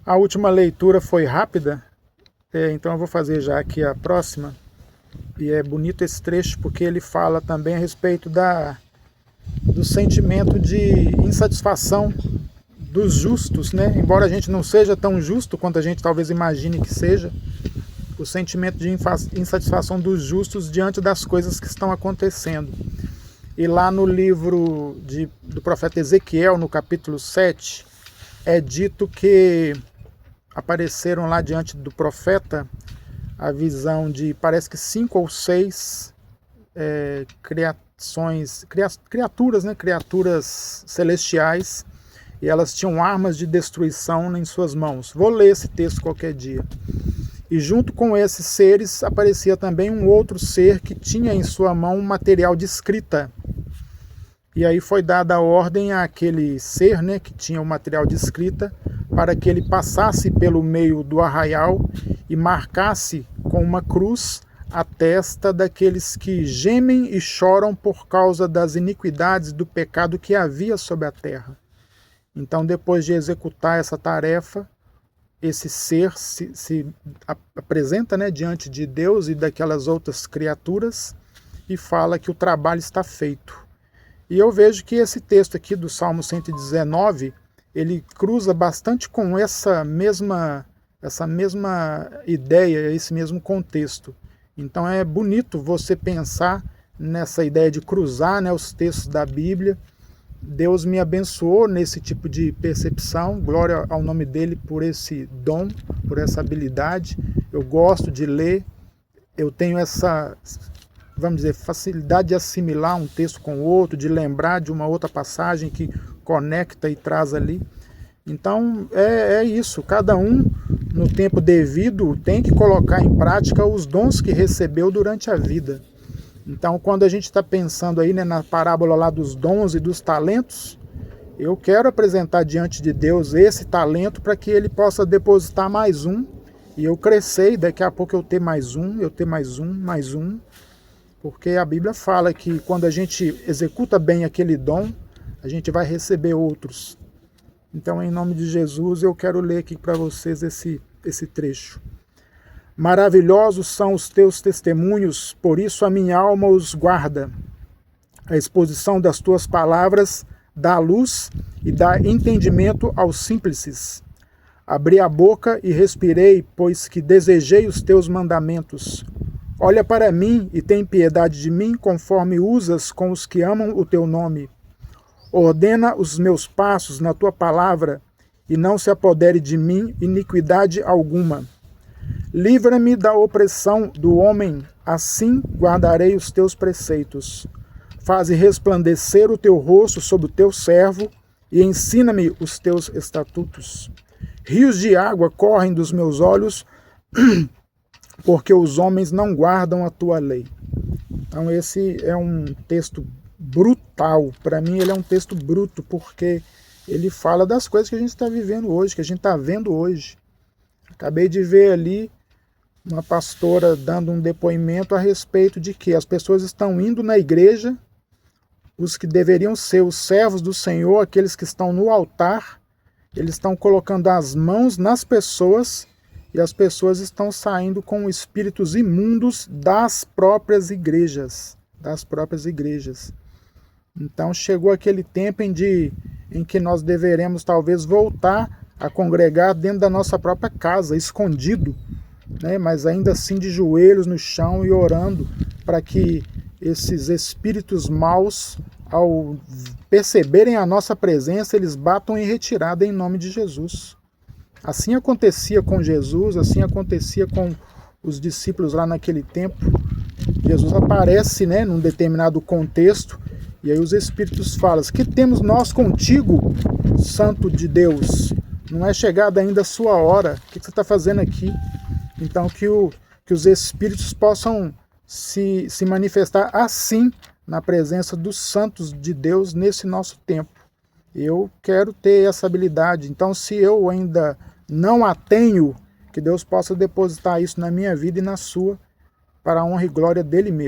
A última leitura foi rápida, então eu vou fazer já aqui a próxima. E é bonito esse trecho porque ele fala também a respeito do sentimento de insatisfação dos justos, né? Embora a gente não seja tão justo quanto a gente talvez imagine que seja, o sentimento de insatisfação dos justos diante das coisas que estão acontecendo. E lá no livro do profeta Ezequiel, no capítulo 7, é dito que apareceram lá diante do profeta a visão de, parece que 5 ou 6 criaturas, né? Criaturas celestiais, e elas tinham armas de destruição em suas mãos. Vou ler esse texto qualquer dia. E junto com esses seres aparecia também um outro ser que tinha em sua mão um material de escrita. E aí foi dada a ordem àquele ser, né, que tinha o material de escrita, para que ele passasse pelo meio do arraial e marcasse com uma cruz a testa daqueles que gemem e choram por causa das iniquidades do pecado que havia sobre a terra. Então, depois de executar essa tarefa, esse ser se apresenta, né, diante de Deus e daquelas outras criaturas e fala que o trabalho está feito. E eu vejo que esse texto aqui do Salmo 119, ele cruza bastante com essa mesma ideia, esse mesmo contexto. Então é bonito você pensar nessa ideia de cruzar, né, os textos da Bíblia. Deus me abençoou nesse tipo de percepção, glória ao nome dele por esse dom, por essa habilidade. Eu gosto de ler, eu tenho essa, vamos dizer, facilidade de assimilar um texto com o outro, de lembrar de uma outra passagem que conecta e traz ali. Então é isso, cada um no tempo devido tem que colocar em prática os dons que recebeu durante a vida. Então, quando a gente está pensando aí, né, na parábola lá dos dons e dos talentos, eu quero apresentar diante de Deus esse talento para que ele possa depositar mais um, e eu crescer, e daqui a pouco eu ter mais um, mais um, porque a Bíblia fala que quando a gente executa bem aquele dom, a gente vai receber outros. Então, em nome de Jesus, eu quero ler aqui para vocês esse trecho. Maravilhosos são os teus testemunhos, por isso a minha alma os guarda. A exposição das tuas palavras dá luz e dá entendimento aos simples. Abri a boca e respirei, pois que desejei os teus mandamentos. Olha para mim e tem piedade de mim, conforme usas com os que amam o teu nome. Ordena os meus passos na tua palavra, e não se apodere de mim iniquidade alguma. Livra-me da opressão do homem, assim guardarei os teus preceitos. Faze resplandecer o teu rosto sobre o teu servo, e ensina-me os teus estatutos. Rios de água correm dos meus olhos, porque os homens não guardam a tua lei. Então esse é um texto brutal. Para mim ele é um texto bruto, porque ele fala das coisas que a gente está vivendo hoje, que a gente está vendo hoje. Acabei de ver ali uma pastora dando um depoimento a respeito de que as pessoas estão indo na igreja, os que deveriam ser os servos do Senhor, aqueles que estão no altar, eles estão colocando as mãos nas pessoas e as pessoas estão saindo com espíritos imundos das próprias igrejas. Então chegou aquele tempo em que nós deveremos talvez voltar a congregar dentro da nossa própria casa, escondido, né? Mas ainda assim de joelhos no chão e orando para que esses espíritos maus, ao perceberem a nossa presença, eles batam em retirada em nome de Jesus. Assim acontecia com Jesus, assim acontecia com os discípulos lá naquele tempo. Jesus aparece, né, num determinado contexto, e aí os espíritos falam: que temos nós contigo, Santo de Deus? Não é chegada ainda a sua hora, o que você está fazendo aqui? Então que os espíritos possam se manifestar assim na presença dos santos de Deus nesse nosso tempo. Eu quero ter essa habilidade, então se eu ainda não a tenho, que Deus possa depositar isso na minha vida e na sua, para a honra e glória dele mesmo.